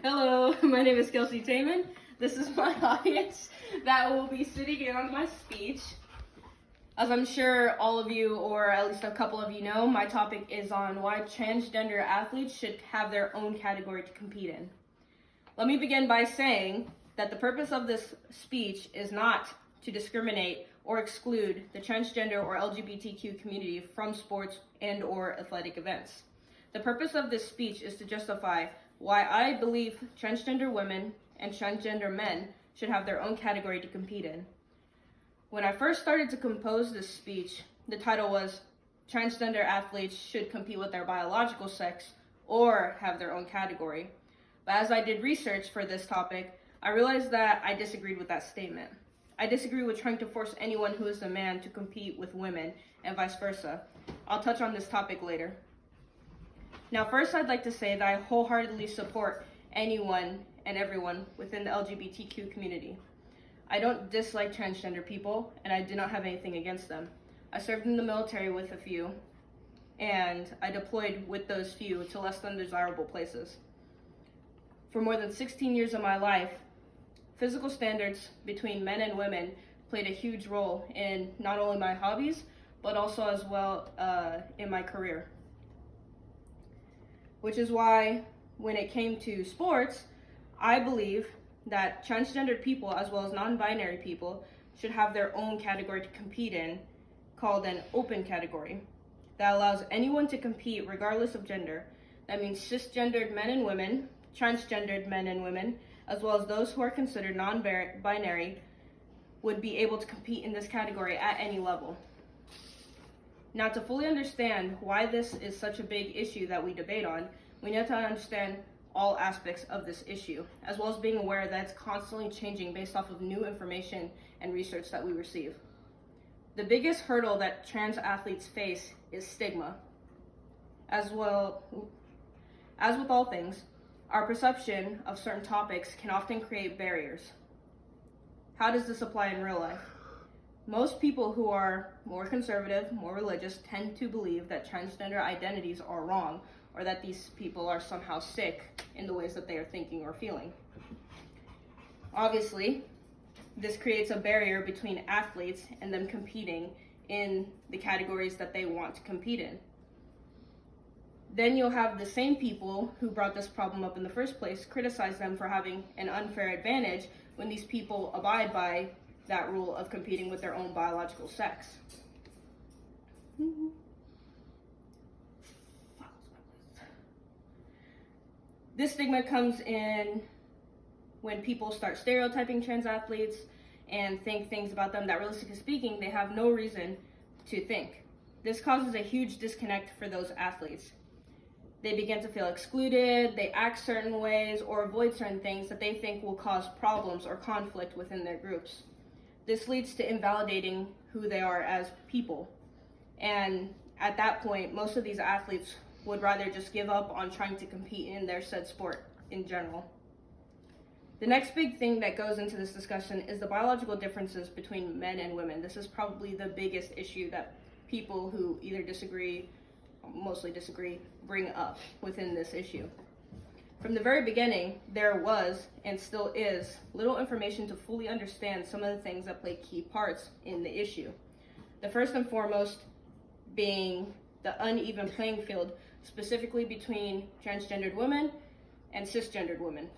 Hello, my name is Kelsey Taman. This is my audience that will be sitting in on my speech. As I'm sure all of you, or at least a couple of you know, my topic is on why transgender athletes should have their own category to compete in. Let me begin by saying that the purpose of this speech is not to discriminate or exclude the transgender or LGBTQ community from sports and or athletic events. The purpose of this speech is to justify why I believe transgender women and transgender men should have their own category to compete in. When I first started to compose this speech, the title was Transgender Athletes Should Compete with Their Biological Sex or Have Their Own Category. But as I did research for this topic, I realized that I disagreed with that statement. I disagree with trying to force anyone who is a man to compete with women and vice versa. I'll touch on this topic later. Now, first, I'd like to say that I wholeheartedly support anyone and everyone within the LGBTQ community. I don't dislike transgender people, and I do not have anything against them. I served in the military with a few, and I deployed with those few to less than desirable places. For more than 16 years of my life, physical standards between men and women played a huge role in not only my hobbies, but also as well in my career. Which is why, when it came to sports, I believe that transgender people, as well as non-binary people, should have their own category to compete in, called an open category, that allows anyone to compete regardless of gender. That means cisgendered men and women, transgendered men and women, as well as those who are considered non-binary, would be able to compete in this category at any level. Now, to fully understand why this is such a big issue that we debate on, we need to understand all aspects of this issue, as well as being aware that it's constantly changing based off of new information and research that we receive. The biggest hurdle that trans athletes face is stigma. As well, as with all things, our perception of certain topics can often create barriers. How does this apply in real life? Most people who are more conservative, more religious, tend to believe that transgender identities are wrong, or that these people are somehow sick in the ways that they are thinking or feeling. Obviously, this creates a barrier between athletes and them competing in the categories that they want to compete in. Then you'll have the same people who brought this problem up in the first place criticize them for having an unfair advantage when these people abide by that rule of competing with their own biological sex. This stigma comes in when people start stereotyping trans athletes and think things about them that, realistically speaking, they have no reason to think. This causes a huge disconnect for those athletes. They begin to feel excluded, they act certain ways, or avoid certain things that they think will cause problems or conflict within their groups. This leads to invalidating who they are as people. And at that point, most of these athletes would rather just give up on trying to compete in their said sport in general. The next big thing that goes into this discussion is the biological differences between men and women. This is probably the biggest issue that people who either disagree, mostly disagree, bring up within this issue. From the very beginning, there was, and still is, little information to fully understand some of the things that play key parts in the issue. The first and foremost being the uneven playing field, specifically between transgendered women and cisgendered women.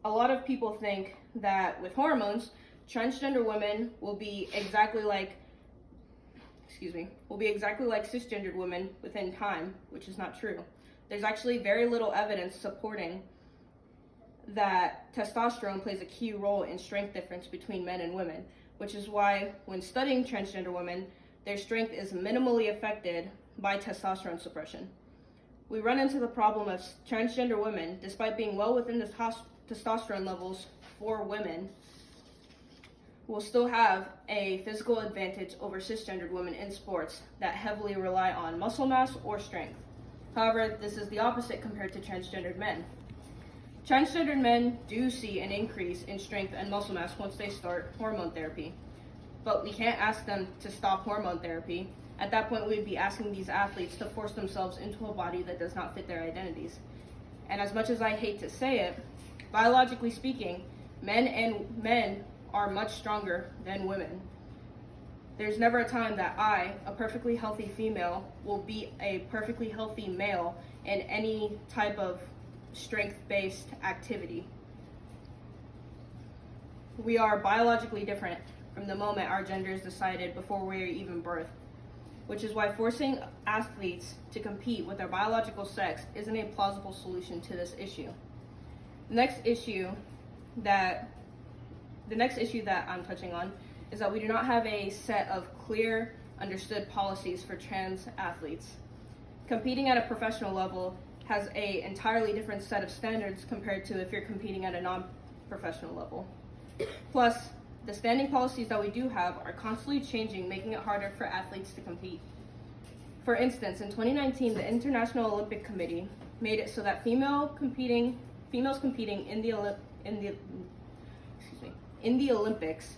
A lot of people think that with hormones, transgender women will be exactly like cisgendered women within time, which is not true. There's actually very little evidence supporting that testosterone plays a key role in strength difference between men and women, which is why when studying transgender women, their strength is minimally affected by testosterone suppression. We run into the problem of transgender women, despite being well within the testosterone levels for women, will still have a physical advantage over cisgendered women in sports that heavily rely on muscle mass or strength. However, this is the opposite compared to transgendered men. Transgendered men do see an increase in strength and muscle mass once they start hormone therapy, but we can't ask them to stop hormone therapy At that point, we would be asking these athletes to force themselves into a body that does not fit their identities. And as much as I hate to say it, biologically speaking, men are much stronger than women. There's never a time that I, a perfectly healthy female, will beat a perfectly healthy male in any type of strength-based activity. We are biologically different from the moment our gender is decided before we are even birthed, which is why forcing athletes to compete with their biological sex isn't a plausible solution to this issue. The next issue that I'm touching on is that we do not have a set of clear, understood policies for trans athletes. Competing at a professional level has an entirely different set of standards compared to if you're competing at a non-professional level. Plus, the standing policies that we do have are constantly changing, making it harder for athletes to compete. For instance, in 2019, the International Olympic Committee made it so that females competing in the Olympics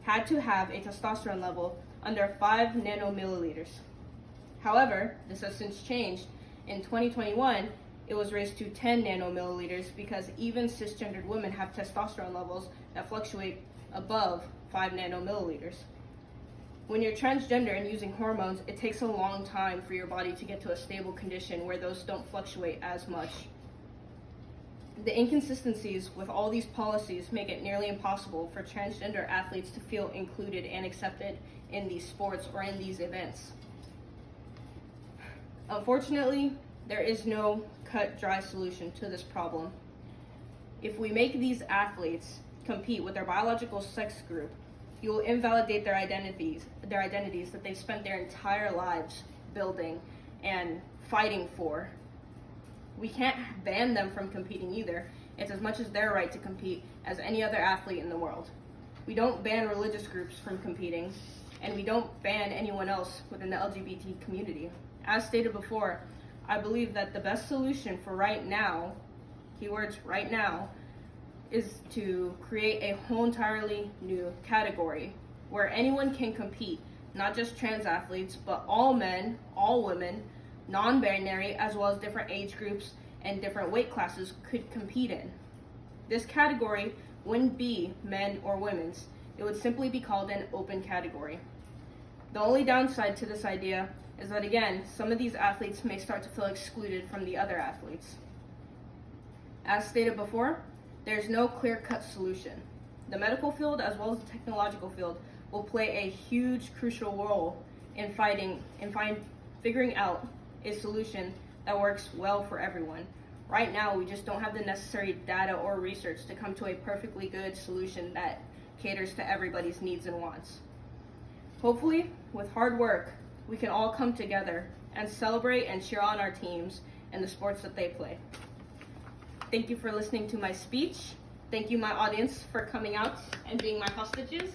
had to have a testosterone level under 5 nanomilliliters. However, this has since changed. In 2021, it was raised to 10 nanomilliliters because even cisgendered women have testosterone levels that fluctuate above 5 nanomilliliters. When you're transgender and using hormones, it takes a long time for your body to get to a stable condition where those don't fluctuate as much. The inconsistencies with all these policies make it nearly impossible for transgender athletes to feel included and accepted in these sports or in these events. Unfortunately, there is no cut, dry solution to this problem. If we make these athletes compete with their biological sex group, you will invalidate their identities that they've spent their entire lives building and fighting for. We can't ban them from competing either. It's as much as their right to compete as any other athlete in the world. We don't ban religious groups from competing, and we don't ban anyone else within the LGBT community. As stated before, I believe that the best solution for right now, keywords right now, is to create a whole entirely new category where anyone can compete, not just trans athletes, but all men, all women, non-binary, as well as different age groups and different weight classes could compete in. This category wouldn't be men or women's. It would simply be called an open category. The only downside to this idea is that, again, some of these athletes may start to feel excluded from the other athletes. As stated before, there's no clear-cut solution. The medical field, as well as the technological field, will play a huge, crucial role in figuring out a solution that works well for everyone. Right now, we just don't have the necessary data or research to come to a perfectly good solution that caters to everybody's needs and wants. Hopefully, with hard work, we can all come together and celebrate and cheer on our teams and the sports that they play. Thank you for listening to my speech. Thank you, my audience, for coming out and being my hostages.